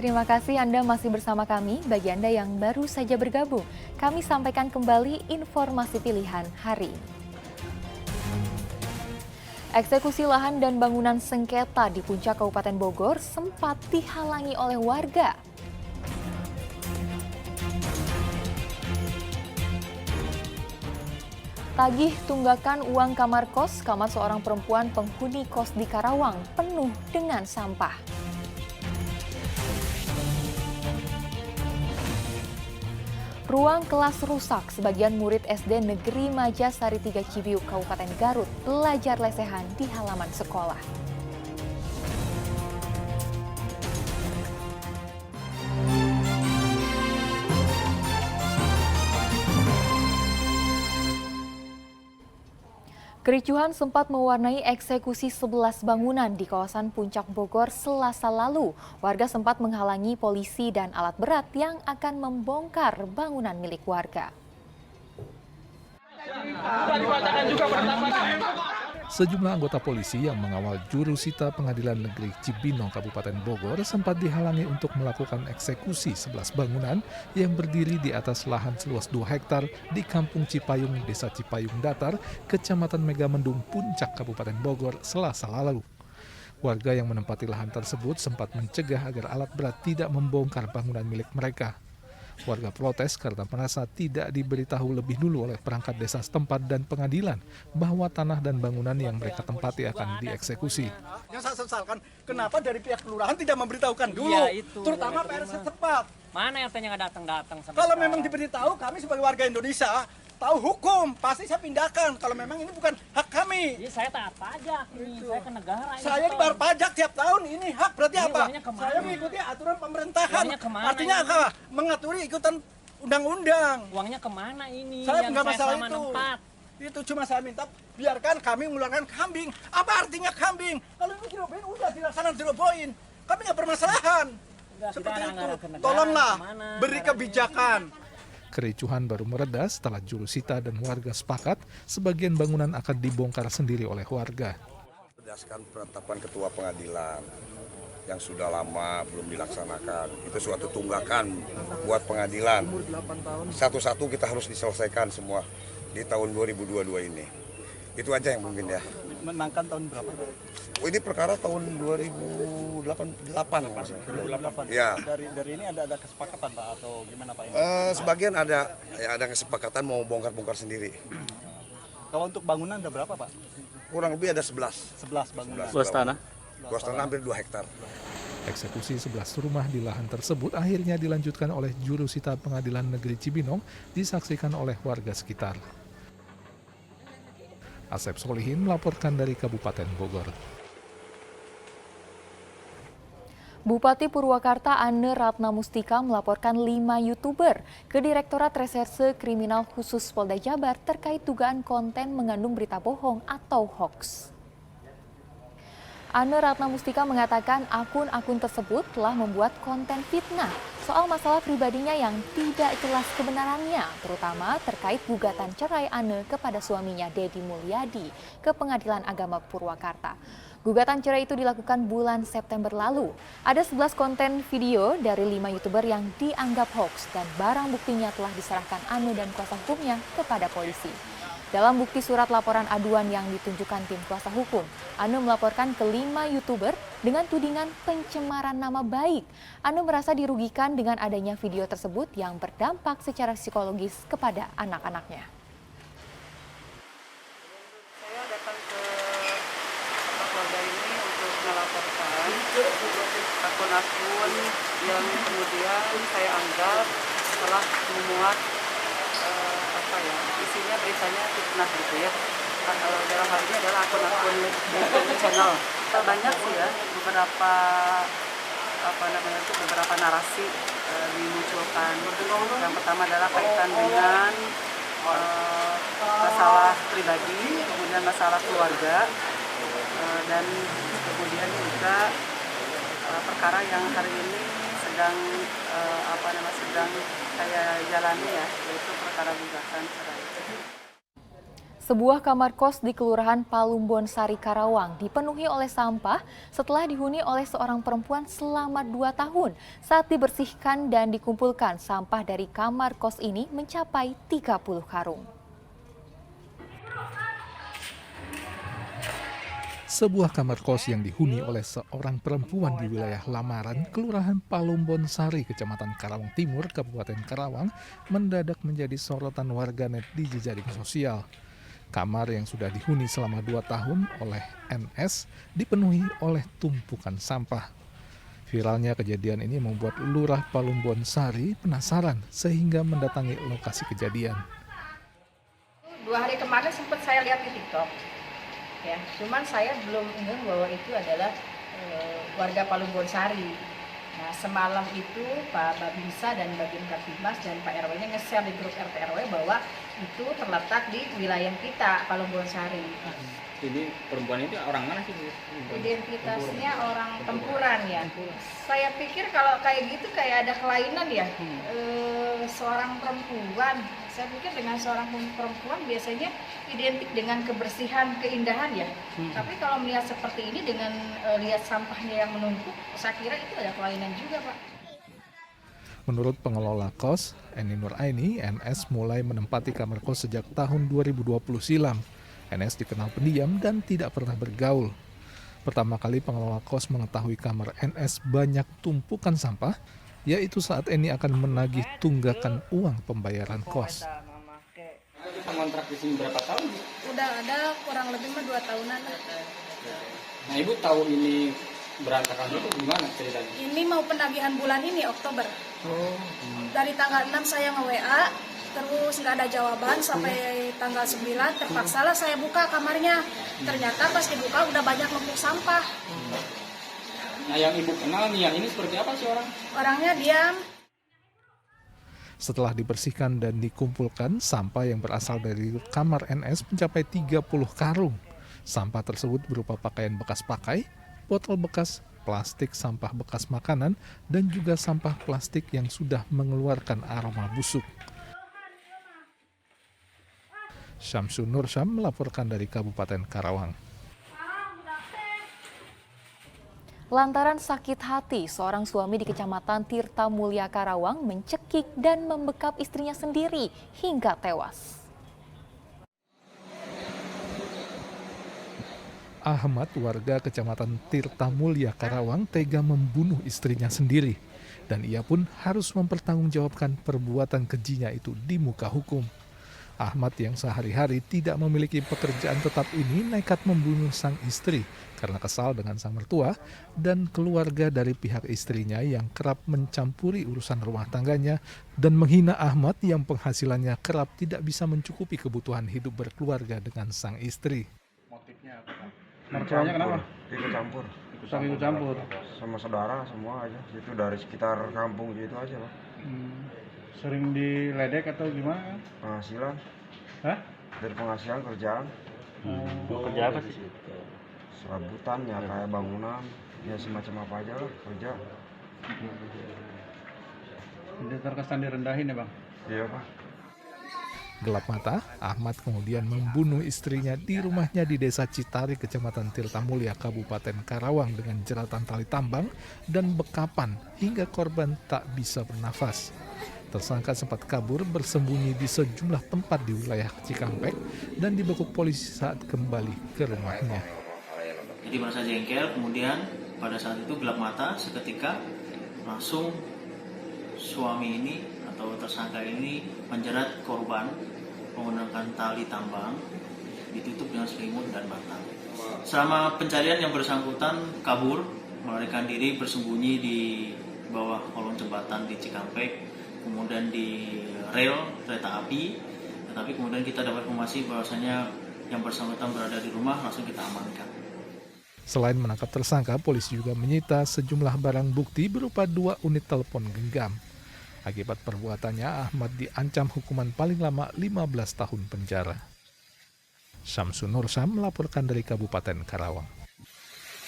Terima kasih Anda masih bersama kami. Bagi Anda yang baru saja bergabung, kami sampaikan kembali informasi pilihan hari ini. Eksekusi lahan dan bangunan sengketa di Puncak Kabupaten Bogor sempat dihalangi oleh warga. Tagih tunggakan uang kamar seorang perempuan penghuni kos di Karawang penuh dengan sampah. Ruang kelas rusak, sebagian murid SD Negeri Majasari 3 Cibiuk, Kabupaten Garut, belajar lesehan di halaman sekolah. Kericuhan sempat mewarnai eksekusi 11 bangunan di kawasan Puncak Bogor Selasa lalu. Warga sempat menghalangi polisi dan alat berat yang akan membongkar bangunan milik warga. Sejumlah anggota polisi yang mengawal jurusita Pengadilan Negeri Cibinong Kabupaten Bogor sempat dihalangi untuk melakukan eksekusi 11 bangunan yang berdiri di atas lahan seluas 2 hektar di Kampung Cipayung, Desa Cipayung Datar, Kecamatan Megamendung, Puncak Kabupaten Bogor, Selasa lalu. Warga yang menempati lahan tersebut sempat mencegah agar alat berat tidak membongkar bangunan milik mereka. Warga protes karena merasa tidak diberitahu lebih dulu oleh perangkat desa setempat dan pengadilan bahwa tanah dan bangunan yang mereka tempati akan dieksekusi. Yang saya sesalkan, kenapa dari pihak kelurahan tidak memberitahukan dulu, terutama PR setempat. Mana yang nggak datang-datang? Kalau memang diberitahu, kami sebagai warga Indonesia tahu hukum, pasti saya pindahkan. Kalau memang ini bukan hak kami. Jadi saya taat pajak nih, saya ke negara. Saya dibayar pajak tiap tahun, ini hak berarti ini apa? Saya mengikuti aturan pemerintahan. Artinya ini? apa? Mengaturi ikutan undang-undang. Uangnya kemana ini? Saya nggak masalah sama itu. Nempat. Itu cuma saya minta biarkan kami mengeluarkan kambing. Apa artinya kambing? Kalau ini dirobohin udah dilaksanakan dirobohin. Kami nggak permasalahan. Seperti itu. Tolonglah beri kebijakan. Kericuhan baru mereda setelah jurusita dan warga sepakat sebagian bangunan akan dibongkar sendiri oleh warga. Berdasarkan penetapan ketua pengadilan yang sudah lama belum dilaksanakan, itu suatu tunggakan buat pengadilan. Satu-satu kita harus diselesaikan semua di tahun 2022 ini. Itu aja yang mungkin ya. Menangkan tahun berapa? Oh, ini perkara tahun 2008. Ya. Dari ini ada kesepakatan Pak atau gimana Pak? Sebagian ada kesepakatan mau bongkar-bongkar sendiri. Kalau untuk bangunan ada berapa Pak? Kurang lebih ada 11. 11 bangunan. Luas tanah? Luas tanah hampir 2 hektar. Eksekusi 11 rumah di lahan tersebut akhirnya dilanjutkan oleh jurusita Pengadilan Negeri Cibinong, disaksikan oleh warga sekitar. Asep Solihin melaporkan dari Kabupaten Bogor. Bupati Purwakarta Ane Ratna Mustika melaporkan 5 YouTuber ke Direktorat Reserse Kriminal Khusus Polda Jabar terkait dugaan konten mengandung berita bohong atau hoaks. Ane Ratna Mustika mengatakan akun-akun tersebut telah membuat konten fitnah soal masalah pribadinya yang tidak jelas kebenarannya, terutama terkait gugatan cerai Ane kepada suaminya Dedi Mulyadi ke Pengadilan Agama Purwakarta. Gugatan cerai itu dilakukan bulan September lalu. Ada 11 konten video dari 5 YouTuber yang dianggap hoax dan barang buktinya telah diserahkan Ane dan kuasa hukumnya kepada polisi. Dalam bukti surat laporan aduan yang ditunjukkan tim kuasa hukum, Ane melaporkan ke 5 YouTuber dengan tudingan pencemaran nama baik. Ane merasa dirugikan dengan adanya video tersebut yang berdampak secara psikologis kepada anak-anaknya. Saya datang ke keluarga ini untuk melaporkan akun-akun yang kemudian saya anggap telah memuat isinya beritanya fitnah gitu ya. Dalam hal ini adalah akun-akun YouTube channel. Banyak sih ya beberapa narasi dimunculkan. Yang pertama adalah kaitan dengan masalah pribadi, kemudian masalah keluarga, dan kemudian juga perkara yang hari ini sedang saya jalani ya, yaitu perkara gugatan cerai. Sebuah kamar kos di Kelurahan Palumbon Sari, Karawang dipenuhi oleh sampah setelah dihuni oleh seorang perempuan selama 2 tahun. Saat dibersihkan dan dikumpulkan, sampah dari kamar kos ini mencapai 30 karung. Sebuah kamar kos yang dihuni oleh seorang perempuan di wilayah Lamaran, Kelurahan Palumbon Sari, Kecamatan Karawang Timur, Kabupaten Karawang, mendadak menjadi sorotan warganet di jejaring sosial. Kamar yang sudah dihuni selama 2 tahun oleh NS dipenuhi oleh tumpukan sampah. Viralnya kejadian ini membuat Lurah Palumbon Sari penasaran sehingga mendatangi lokasi kejadian. 2 hari kemarin sempat saya lihat di TikTok, ya, cuman saya belum ngeh bahwa itu adalah warga Palumbon Sari. Nah, semalam itu Pak Babinsa dan Babin Kaptimas dan Pak RW-nya nge-share di grup RT RW bahwa itu terletak di wilayah kita, Palumbon Sari. Jadi perempuan itu orang mana sih? Identitasnya orang Tempuran ya. Saya pikir kalau kayak gitu kayak ada kelainan ya. Seorang perempuan, saya pikir dengan seorang perempuan biasanya identik dengan kebersihan, keindahan ya. Tapi kalau melihat seperti ini dengan lihat sampahnya yang menumpuk, saya kira itu ada kelainan juga, Pak. Menurut pengelola kos, Eni Nur Aini, NS mulai menempati kamar kos sejak tahun 2020 silam. NS dikenal pendiam dan tidak pernah bergaul. Pertama kali pengelola kos mengetahui kamar NS banyak tumpukan sampah, yaitu saat Eni akan menagih tunggakan uang pembayaran kos. Kontrak di sini berapa tahun? Udah ada kurang lebih 2 tahunan. Nah, Ibu tahu ini berantakan itu gimana ceritanya? Ini mau penagihan bulan ini Oktober. Dari tanggal 6 saya nge-WA, terus nggak ada jawaban sampai tanggal 9, terpaksalah saya buka kamarnya. Ternyata pas dibuka udah banyak numpuk sampah. Nah, yang Ibu kenal Nia ini seperti apa sih orang? Orangnya diam. Setelah dibersihkan dan dikumpulkan, sampah yang berasal dari kamar NS mencapai 30 karung. Sampah tersebut berupa pakaian bekas pakai, botol bekas, plastik, sampah bekas makanan, dan juga sampah plastik yang sudah mengeluarkan aroma busuk. Syamsun Nursyam melaporkan dari Kabupaten Karawang. Lantaran sakit hati, seorang suami di Kecamatan Tirta Mulia, Karawang mencekik dan membekap istrinya sendiri hingga tewas. Ahmad, warga Kecamatan Tirta Mulia, Karawang, tega membunuh istrinya sendiri. Dan ia pun harus mempertanggungjawabkan perbuatan kejinya itu di muka hukum. Ahmad yang sehari-hari tidak memiliki pekerjaan tetap ini nekat membunuh sang istri karena kesal dengan sang mertua dan keluarga dari pihak istrinya yang kerap mencampuri urusan rumah tangganya dan menghina Ahmad yang penghasilannya kerap tidak bisa mencukupi kebutuhan hidup berkeluarga dengan sang istri. Motifnya apa? Mertuanya kenapa? Ikut campur. Ikut campur? Sama saudara semua aja. Itu dari sekitar kampung gitu aja, Pak. Sering diledek atau gimana? Penghasilan. Hah? Dari penghasilan kerjaan. Kerja apa sih? Serabutan ya kayak bangunan. Ya semacam apa aja lah kerja. Jadi terkesan direndahin ya, Bang? Iya, Pak. Gelap mata, Ahmad kemudian membunuh istrinya di rumahnya di Desa Citari, Kecamatan Tirta Mulia, Kabupaten Karawang dengan jeratan tali tambang dan bekapan hingga korban tak bisa bernafas. Tersangka sempat kabur bersembunyi di sejumlah tempat di wilayah Cikampek dan dibekuk polisi saat kembali ke rumahnya. Jadi merasa jengkel, kemudian pada saat itu gelap mata, seketika langsung suami ini atau tersangka ini menjerat korban menggunakan tali tambang, ditutup dengan selimut dan batang. Selama pencarian yang bersangkutan kabur, melarikan diri bersembunyi di bawah kolong jembatan di Cikampek, kemudian di rel kereta api, tetapi kemudian kita dapat informasi bahwasanya yang bersangkutan berada di rumah, langsung kita amankan. Selain menangkap tersangka, polisi juga menyita sejumlah barang bukti berupa 2 unit telepon genggam. Akibat perbuatannya, Ahmad diancam hukuman paling lama 15 tahun penjara. Syamsun Nursyam melaporkan dari Kabupaten Karawang.